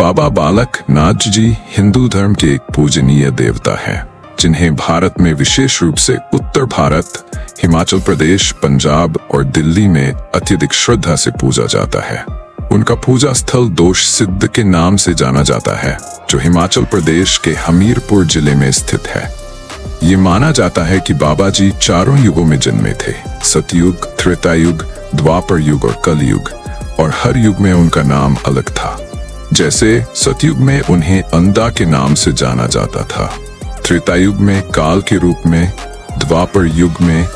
बाबा बालक नाथ जी हिंदू धर्म के एक पूजनीय देवता हैं, जिन्हें भारत में विशेष रूप से उत्तर भारत, हिमाचल प्रदेश, पंजाब और दिल्ली में अत्यधिक श्रद्धा से पूजा जाता है। उनका पूजा स्थल दोष सिद्ध के नाम से जाना जाता है, जो हिमाचल प्रदेश के हमीरपुर जिले में स्थित है। ये माना जाता है कि बाबा जी चारों युगों में जन्मे थे, सतयुग, त्रेतायुग, द्वापर युग और कलयुग, और हर युग में उनका नाम अलग था। जैसे सतयुग में उन्हें अंधा के नाम से जाना जाता था, त्रेतायुग में काल के रूप में, द्वापर युग में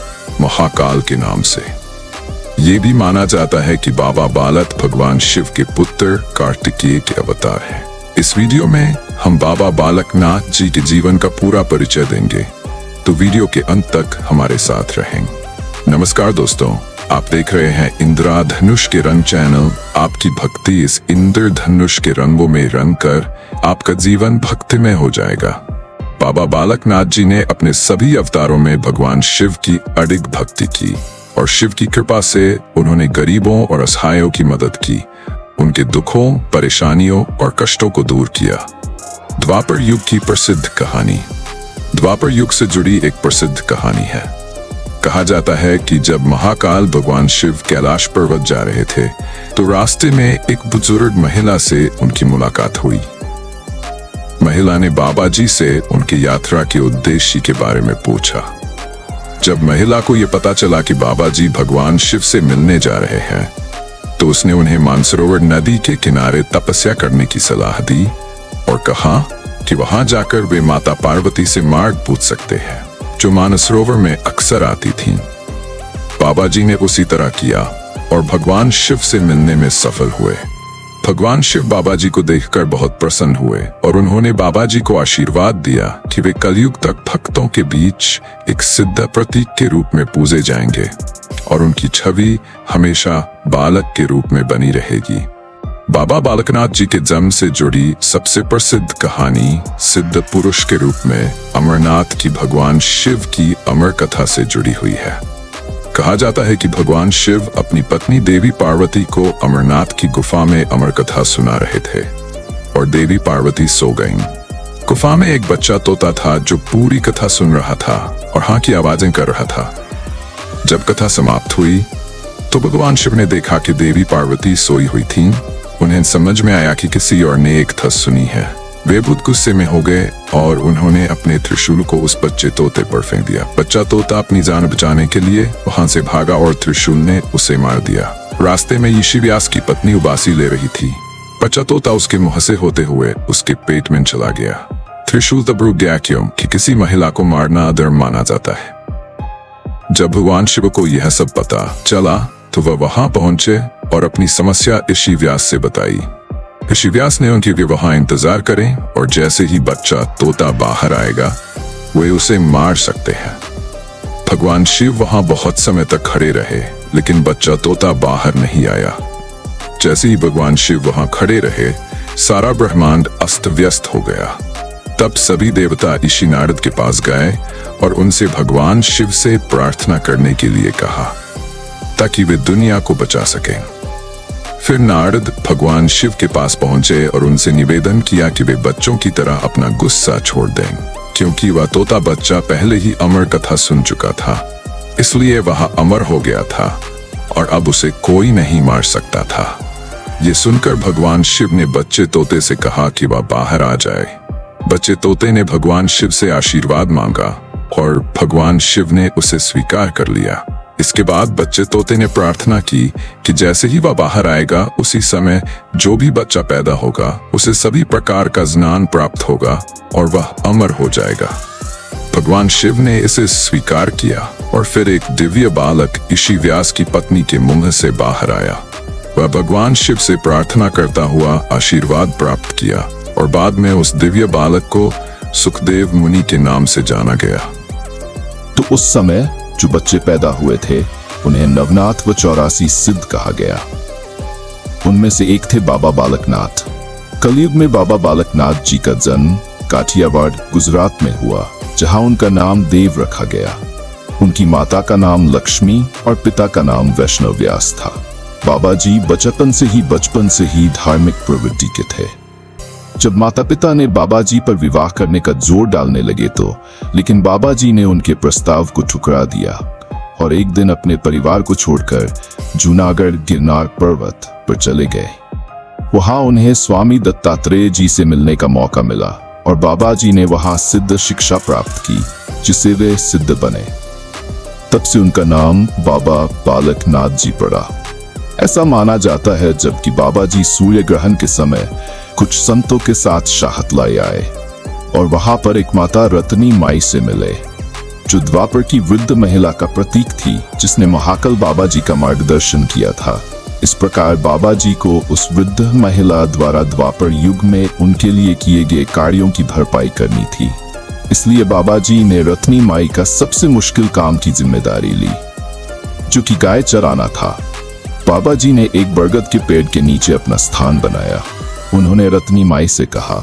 महाकाल के नाम से। ये भी माना जाता है कि बाबा बालक भगवान शिव के पुत्र कार्तिकेय के अवतार हैं। इस वीडियो में हम बाबा बालक नाथ जी के जीवन का पूरा परिचय देंगे, तो वीडियो के अंत तक हमारे साथ रहेंगे। नमस्कार दोस्तों, आप देख रहे हैं इंद्रधनुष के रंग चैनल। आपकी भक्ति इस इंद्रधनुष के रंगों में रंग कर आपका जीवन भक्तिमय हो जाएगा। बाबा बालक नाथ जी ने अपने सभी अवतारों में भगवान शिव की अडिग भक्ति की और शिव की कृपा से उन्होंने गरीबों और असहायों की मदद की, उनके दुखों, परेशानियों और कष्टों को दूर किया। द्वापर युग की प्रसिद्ध कहानी। द्वापर युग से जुड़ी एक प्रसिद्ध कहानी है। कहा जाता है कि जब महाकाल भगवान शिव कैलाश पर्वत जा रहे थे, तो रास्ते में एक बुजुर्ग महिला से उनकी मुलाकात हुई। महिला ने बाबा जी से उनकी यात्रा के उद्देश्य के बारे में पूछा। जब महिला को यह पता चला कि बाबा जी भगवान शिव से मिलने जा रहे हैं, तो उसने उन्हें मानसरोवर नदी के किनारे तपस्या करने की सलाह दी और कहा कि वहां जाकर वे माता पार्वती से मार्ग पूछ सकते हैं, जो मानसरोवर में अक्सर आती थीं। बाबा जी ने उसी तरह किया और भगवान शिव से मिलने में सफल हुए। भगवान शिव बाबा जी को देखकर बहुत प्रसन्न हुए और उन्होंने बाबा जी को आशीर्वाद दिया कि वे कलयुग तक भक्तों के बीच एक सिद्ध प्रतीक के रूप में पूजे जाएंगे और उनकी छवि हमेशा बालक के रूप में बनी रहेगी। बाबा बालकनाथ जी के जन्म से जुड़ी सबसे प्रसिद्ध कहानी सिद्ध पुरुष के रूप में अमरनाथ की भगवान शिव की अमर कथा से जुड़ी हुई है। कहा जाता है कि भगवान शिव अपनी पत्नी देवी पार्वती को अमरनाथ की गुफा में अमर कथा सुना रहे थे और देवी पार्वती सो गईं। गुफा में एक बच्चा तोता था जो पूरी कथा सुन रहा था और हाँ की आवाजें कर रहा था। जब कथा समाप्त हुई तो भगवान शिव ने देखा कि देवी पार्वती सोई हुई थीं। उन्हें समझ में आया कि किसी और ने एक थस सुनी है। वे बहुत गुस्से में हो गए और उन्होंने अपने त्रिशूल को उस बच्चे तोते पर फेंक दिया। बच्चा तोता अपनी जान बचाने के लिए वहां से भागा और त्रिशूल ने उसे मार दिया। रास्ते में ऋषि व्यास की पत्नी उबासी ले रही थी। बच्चा तोता उसके मुंह से होते हुए उसके पेट में चला गया। त्रिशूल तब रुक गया क्योंकि किसी महिला को मारना अधर्म माना जाता है। जब भगवान शिव को यह सब पता चला तो वह वहां पहुंचे और अपनी समस्या ऋषि व्यास से बताई। ऋषि व्यास ने उनके वहां इंतजार करें और जैसे ही बच्चा तोता बाहर आएगा वे उसे मार सकते हैं। भगवान शिव वहां बहुत समय तक खड़े रहे, लेकिन बच्चा तोता बाहर नहीं आया। जैसे ही भगवान शिव वहां खड़े रहे, सारा ब्रह्मांड अस्त व्यस्त हो गया। तब सभी देवता ऋषि नारद के पास गए और उनसे भगवान शिव से प्रार्थना करने के लिए कहा, ताकि वे दुनिया को बचा सकें। फिर नारद भगवान शिव के पास पहुंचे और उनसे निवेदन किया कि वे बच्चों की तरह अपना गुस्सा छोड़ दें, क्योंकि वह तोता बच्चा पहले ही अमर कथा सुन चुका था, इसलिए वह अमर हो गया था और अब उसे कोई नहीं मार सकता था। ये सुनकर भगवान शिव ने बच्चे तोते से कहा कि वह बाहर आ जाए। बच्चे तोते ने भगवान शिव से आशीर्वाद मांगा और भगवान शिव ने उसे स्वीकार कर लिया। इसके बाद बच्चे तोते ने प्रार्थना की कि जैसे ही वह बाहर आएगा, उसी समय जो भी बच्चा पैदा होगा उसे सभी प्रकार का ज्ञान प्राप्त होगा और वह अमर हो जाएगा। भगवान शिव ने इसे स्वीकार किया और फिर एक दिव्य बालक ऋषि व्यास की पत्नी के मुंह से बाहर आया। वह भगवान शिव से प्रार्थना करता हुआ आशीर्वाद प्राप्त किया और बाद में उस दिव्य बालक को सुखदेव मुनि के नाम से जाना गया। तो उस समय जो बच्चे पैदा हुए थे उन्हें नवनाथ व 84 सिद्ध कहा गया। उनमें से एक थे बाबा बालकनाथ। कलयुग में बाबा बालकनाथ जी का जन्म काठियावाड़ गुजरात में हुआ, जहां उनका नाम देव रखा गया। उनकी माता का नाम लक्ष्मी और पिता का नाम वैष्णव व्यास था। बाबा जी बचपन से ही धार्मिक प्रवृत्ति के थे। जब माता पिता ने बाबा जी पर विवाह करने का जोर डालने लगे लेकिन बाबा जी ने उनके प्रस्ताव को ठुकरा दिया और एक दिन अपने परिवार को छोड़कर जूनागढ़ गिरनार पर्वत पर चले गए। वहां उन्हें स्वामी दत्तात्रेय जी से मिलने का मौका मिला और बाबा जी ने वहां सिद्ध शिक्षा प्राप्त की, जिससे वे सिद्ध बने। तब से उनका नाम बाबा बालकनाथ जी पड़ा। ऐसा माना जाता है जबकि बाबा जी सूर्य ग्रहण के समय कुछ संतों के साथ शाहतलाई आए और वहां पर एक माता रत्नी माई से मिले, जो द्वापर की वृद्ध महिला का प्रतीक थी, जिसने महाकाल बाबा जी का मार्गदर्शन किया था। इस प्रकार बाबा जी को उस वृद्ध महिला द्वारा द्वापर युग में उनके लिए किए गए कार्यों की भरपाई करनी थी। इसलिए बाबा जी ने रत्नी माई का सबसे मुश्किल काम की जिम्मेदारी ली, जो कि गाय चराना था। बाबा जी ने एक बरगद के पेड़ के नीचे अपना स्थान बनाया। उन्होंने रत्नी माई से कहा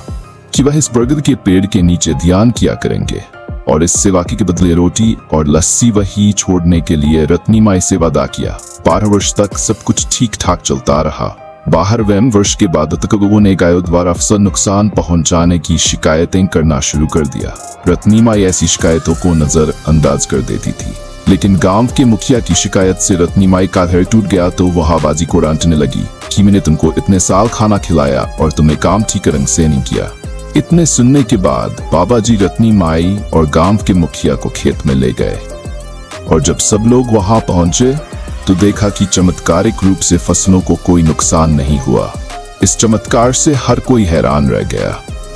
कि वह इस बरगद के पेड़ के नीचे ध्यान किया करेंगे और इस सेवा के बदले रोटी और लस्सी वही छोड़ने के लिए रत्नी माई से वादा किया। 12 वर्ष तक सब कुछ ठीक ठाक चलता रहा। 12वें वर्ष के बाद तक लोगों ने गायों द्वारा अक्सर नुकसान पहुंचाने की शिकायतें करना शुरू कर दिया। रत्नी माई ऐसी शिकायतों को नजरअंदाज कर देती थी, लेकिन गांव के मुखिया की शिकायत से रत्नी माई का घर टूट गया तो वह बाजी को डांटने लगी कि मैंने तुमको इतने साल खाना खिलाया और तुमने काम ठीक रंग से नहीं किया। इतने सुनने के बाद बाबा जी रत्नी माई और गांव के मुखिया को खेत में ले गए और जब सब लोग वहां पहुंचे तो देखा कि चमत्कारिक रूप से फसलों को कोई नुकसान नहीं हुआ। इस चमत्कार से हर कोई हैरान रह गया।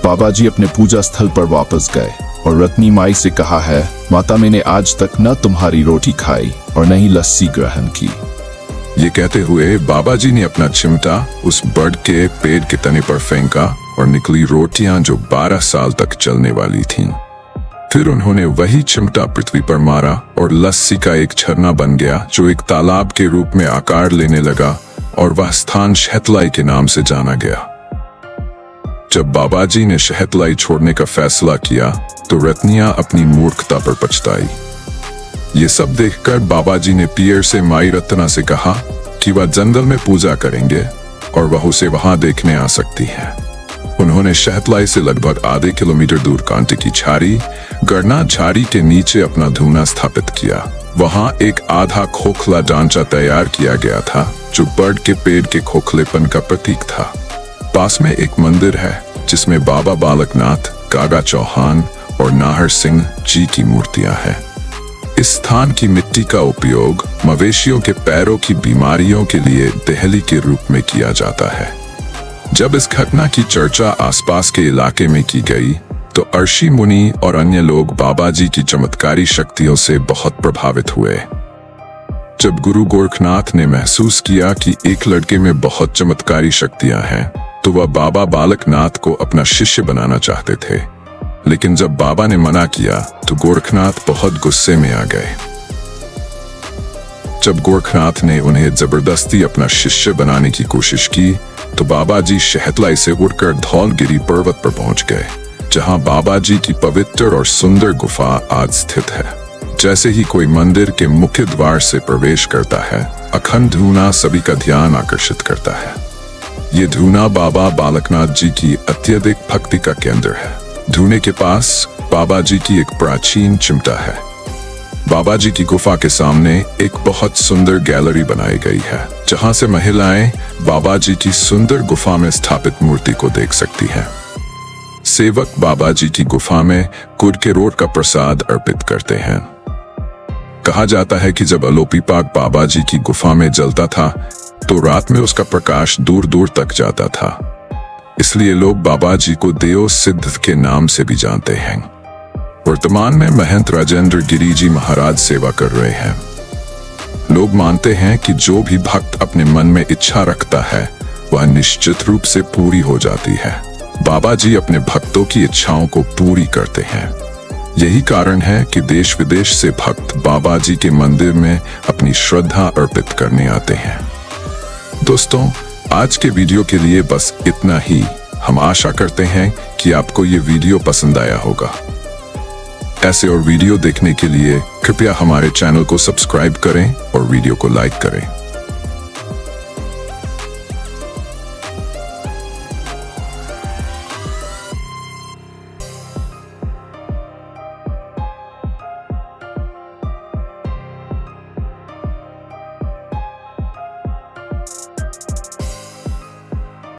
बाबा जी अपने पूजा स्थल पर वापस गए और रत्नी माई से कहा है, माता मैंने आज तक न तुम्हारी रोटी खाई और न ही लस्सी ग्रहण की। ये कहते हुए बाबा जी ने अपना चिमटा उस बड़ के पेड़ के तने पर फेंका और निकली रोटियां जो 12 साल तक चलने वाली थीं। फिर उन्होंने वही चिमटा पृथ्वी पर मारा और लस्सी का एक झरना बन गया, जो एक तालाब के रूप में आकार लेने लगा और वह स्थान शहतलाई के नाम से जाना गया। जब बाबा जी ने शहतलाई छोड़ने का फैसला किया तो रत्नियां अपनी मूर्खता पर पछताई। ये सब देखकर बाबा जी ने पियर से माई रत्ना से कहा कि वह जंगल में पूजा करेंगे और वह उसे वहां देखने आ सकती है। उन्होंने शहतलाई से लगभग आधे किलोमीटर दूर कांटे की झाड़ी गड़ना झाड़ी के नीचे अपना धूना स्थापित किया। वहां एक आधा खोखला ढांचा तैयार किया गया था, जो बड़ के पेड़ के खोखलेपन का प्रतीक था। पास में एक मंदिर है जिसमें बाबा बालकनाथ, कागा चौहान और नाहर सिंह जी की मूर्तियां हैं। इस स्थान की मिट्टी का उपयोग मवेशियों के पैरों की बीमारियों के लिए देहली के रूप में किया जाता है। जब इस घटना की चर्चा आसपास के इलाके में की गई तो अर्षि मुनि और अन्य लोग बाबा जी की चमत्कारी शक्तियों से बहुत प्रभावित हुए। जब गुरु गोरखनाथ ने महसूस किया कि एक लड़के में बहुत चमत्कारी शक्तियां हैं तो वह बाबा बालकनाथ को अपना शिष्य बनाना चाहते थे, लेकिन जब बाबा ने मना किया तो गोरखनाथ बहुत गुस्से में आ गए। जब गोरखनाथ ने उन्हें जबरदस्ती अपना शिष्य बनाने की कोशिश की तो बाबा जी शहतलाई से उड़कर धौलगिरी पर्वत पर पहुंच गए, जहां बाबा जी की पवित्र और सुंदर गुफा आज स्थित है। जैसे ही कोई मंदिर के मुख्य द्वार से प्रवेश करता है, अखंड धूना सभी का ध्यान आकर्षित करता है। ये धूना बाबा बालकनाथ जी की अत्यधिक भक्ति का केंद्र है। धूने के पास बाबा जी की एक प्राचीन चिमटा है। बाबा जी की गुफा के सामने एक बहुत सुंदर गैलरी बनाई गई है, जहां से महिलाएं बाबा जी की सुंदर गुफा में स्थापित मूर्ति को देख सकती हैं। सेवक बाबा जी की गुफा में गुड़ के रोट का प्रसाद अर्पित करते हैं। कहा जाता है कि जब अलोपीपाक बाबा जी की गुफा में जलता था तो रात में उसका प्रकाश दूर दूर तक जाता था, इसलिए लोग बाबा जी को देव सिद्ध के नाम से भी जानते हैं। वर्तमान में महंत राजेंद्र गिरी जी महाराज सेवा कर रहे हैं। लोग मानते हैं कि जो भी भक्त अपने मन में इच्छा रखता है वह निश्चित रूप से पूरी हो जाती है। बाबा जी अपने भक्तों की इच्छाओं को पूरी करते हैं। यही कारण है कि देश विदेश से भक्त बाबा जी के मंदिर में अपनी श्रद्धा अर्पित करने आते हैं। दोस्तों, आज के वीडियो के लिए बस इतना ही। हम आशा करते हैं कि आपको ये वीडियो पसंद आया होगा। ऐसे और वीडियो देखने के लिए कृपया हमारे चैनल को सब्सक्राइब करें और वीडियो को लाइक करें।